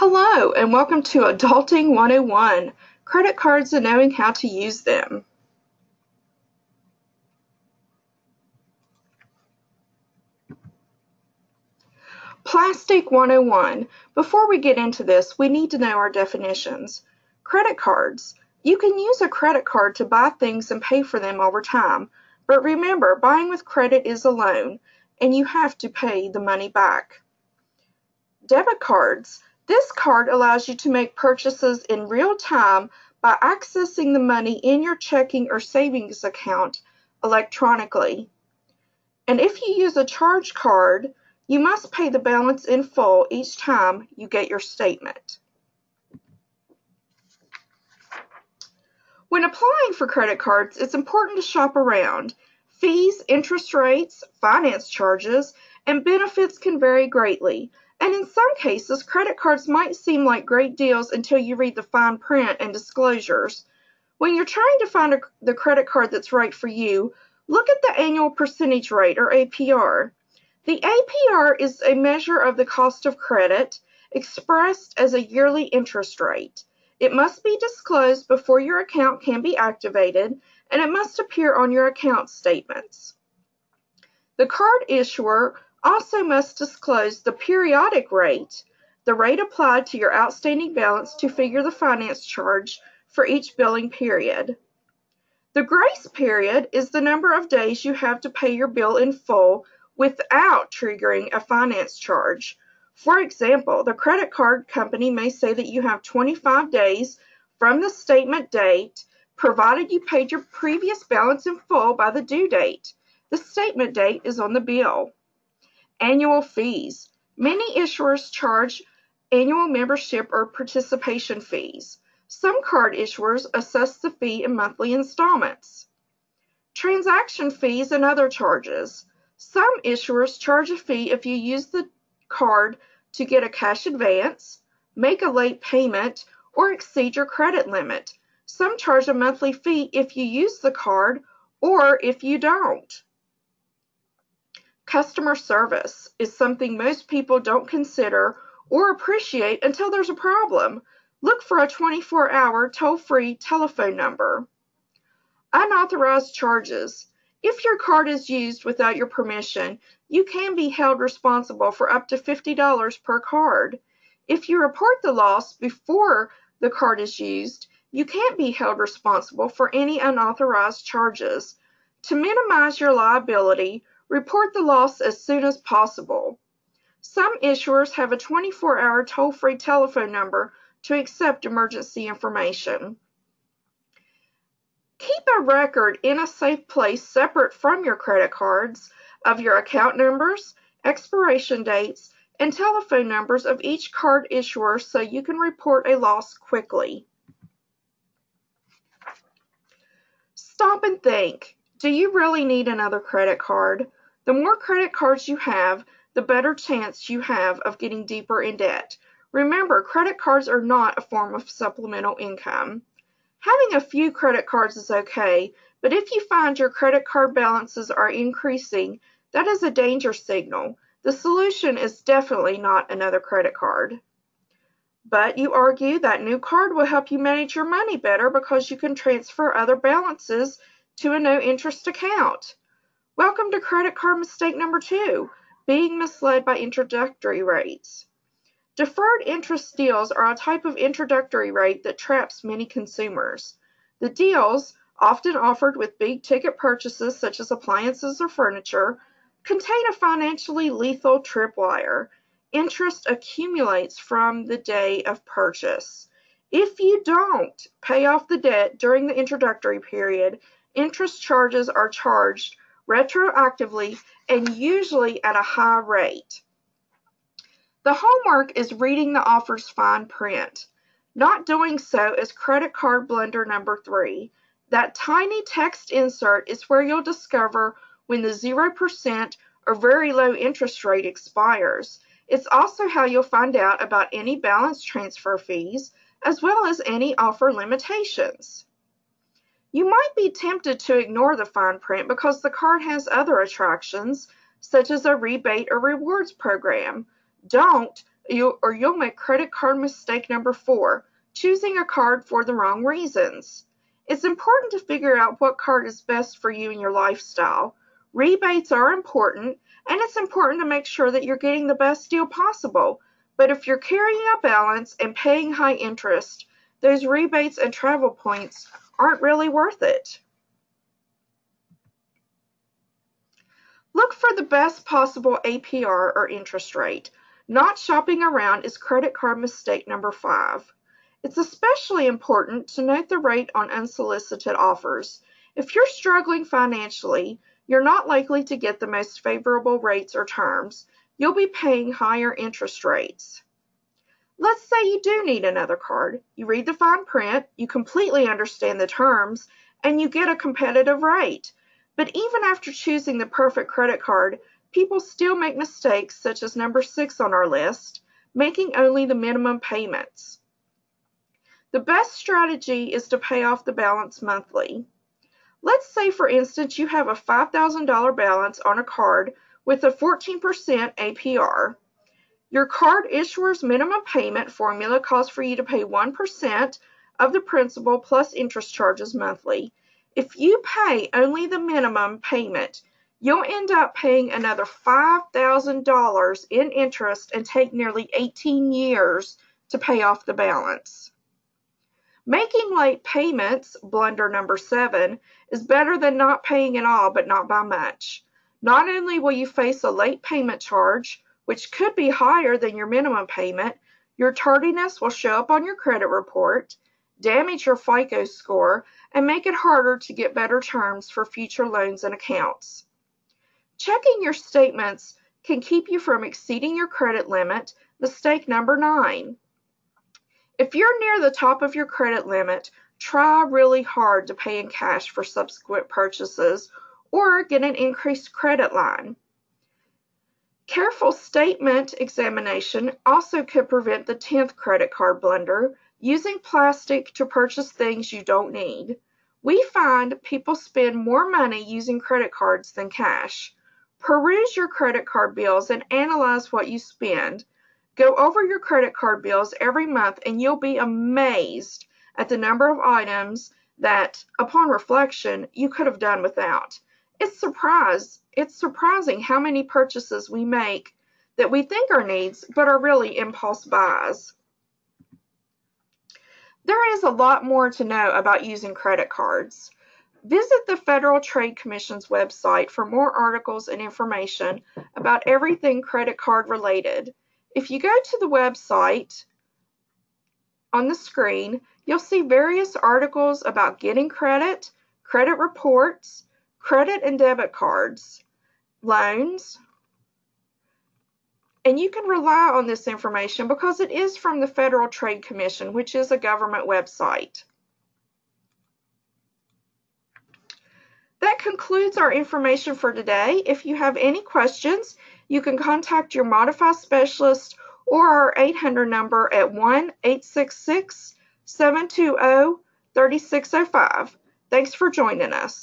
Hello, and welcome to Adulting 101, Credit Cards and Knowing How to Use Them. Plastic 101. Before we get into this, we need to know our definitions. Credit cards. You can use a credit card to buy things and pay for them over time, but remember, buying with credit is a loan, and you have to pay the money back. Debit cards. This card allows you to make purchases in real time by accessing the money in your checking or savings account electronically. And if you use a charge card, you must pay the balance in full each time you get your statement. When applying for credit cards, it's important to shop around. Fees, interest rates, finance charges, and benefits can vary greatly. And in some cases, credit cards might seem like great deals until you read the fine print and disclosures. When you're trying to find the credit card that's right for you, look at the annual percentage rate, or APR. The APR is a measure of the cost of credit, expressed as a yearly interest rate. It must be disclosed before your account can be activated, and it must appear on your account statements. The card issuer also must disclose the periodic rate, the rate applied to your outstanding balance to figure the finance charge for each billing period. The grace period is the number of days you have to pay your bill in full without triggering a finance charge. For example, the credit card company may say that you have 25 days from the statement date, provided you paid your previous balance in full by the due date. The statement date is on the bill. Annual fees. Many issuers charge annual membership or participation fees. Some card issuers assess the fee in monthly installments. Transaction fees and other charges. Some issuers charge a fee if you use the card to get a cash advance, make a late payment, or exceed your credit limit. Some charge a monthly fee if you use the card or if you don't. Customer service is something most people don't consider or appreciate until there's a problem. Look for a 24-hour toll-free telephone number. Unauthorized charges. If your card is used without your permission, you can be held responsible for up to $50 per card. If you report the loss before the card is used, you can't be held responsible for any unauthorized charges. To minimize your liability, report the loss as soon as possible. Some issuers have a 24-hour toll-free telephone number to accept emergency information. Keep a record in a safe place separate from your credit cards of your account numbers, expiration dates, and telephone numbers of each card issuer so you can report a loss quickly. Stop and think. Do you really need another credit card? The more credit cards you have, the better chance you have of getting deeper in debt. Remember, credit cards are not a form of supplemental income. Having a few credit cards is okay, but if you find your credit card balances are increasing, that is a danger signal. The solution is definitely not another credit card. But you argue that new card will help you manage your money better because you can transfer other balances to a no-interest account. Welcome to credit card mistake number 2, being misled by introductory rates. Deferred interest deals are a type of introductory rate that traps many consumers. The deals, often offered with big-ticket purchases such as appliances or furniture, contain a financially lethal tripwire. Interest accumulates from the day of purchase. If you don't pay off the debt during the introductory period, interest charges are charged retroactively and usually at a high rate. The homework is reading the offer's fine print. Not doing so is credit card blunder number 3. That tiny text insert is where you'll discover when the 0% or very low interest rate expires. It's also how you'll find out about any balance transfer fees, as well as any offer limitations. You might be tempted to ignore the fine print because the card has other attractions, such as a rebate or rewards program. Don't, you'll make credit card mistake number 4, choosing a card for the wrong reasons. It's important to figure out what card is best for you and your lifestyle. Rebates are important, and it's important to make sure that you're getting the best deal possible. But if you're carrying a balance and paying high interest, those rebates and travel points aren't really worth it. Look for the best possible APR or interest rate. Not shopping around is credit card mistake number 5. It's especially important to note the rate on unsolicited offers. If you're struggling financially, you're not likely to get the most favorable rates or terms. You'll be paying higher interest rates. Let's say you do need another card. You read the fine print, you completely understand the terms, and you get a competitive rate. But even after choosing the perfect credit card, people still make mistakes such as number 6 on our list, making only the minimum payments. The best strategy is to pay off the balance monthly. Let's say, for instance, you have a $5,000 balance on a card with a 14% APR. Your card issuer's minimum payment formula calls for you to pay 1% of the principal plus interest charges monthly. If you pay only the minimum payment, you'll end up paying another $5,000 in interest and take nearly 18 years to pay off the balance. Making late payments, blunder number 7, is better than not paying at all, but not by much. Not only will you face a late payment charge, which could be higher than your minimum payment, your tardiness will show up on your credit report, damage your FICO score, and make it harder to get better terms for future loans and accounts. Checking your statements can keep you from exceeding your credit limit, mistake number 9. If you're near the top of your credit limit, try really hard to pay in cash for subsequent purchases or get an increased credit line. Careful statement examination also could prevent the 10th credit card blunder, using plastic to purchase things you don't need. We find people spend more money using credit cards than cash. Peruse your credit card bills and analyze what you spend. Go over your credit card bills every month and you'll be amazed at the number of items that, upon reflection, you could have done without. It's surprising how many purchases we make that we think are needs but are really impulse buys. There is a lot more to know about using credit cards. Visit the Federal Trade Commission's website for more articles and information about everything credit card related. If you go to the website on the screen, you'll see various articles about getting credit, credit reports, credit and debit cards, loans, and you can rely on this information because it is from the Federal Trade Commission, which is a government website. That concludes our information for today. If you have any questions, you can contact your Modify specialist or our 800 number at 1-866-720-3605. Thanks for joining us.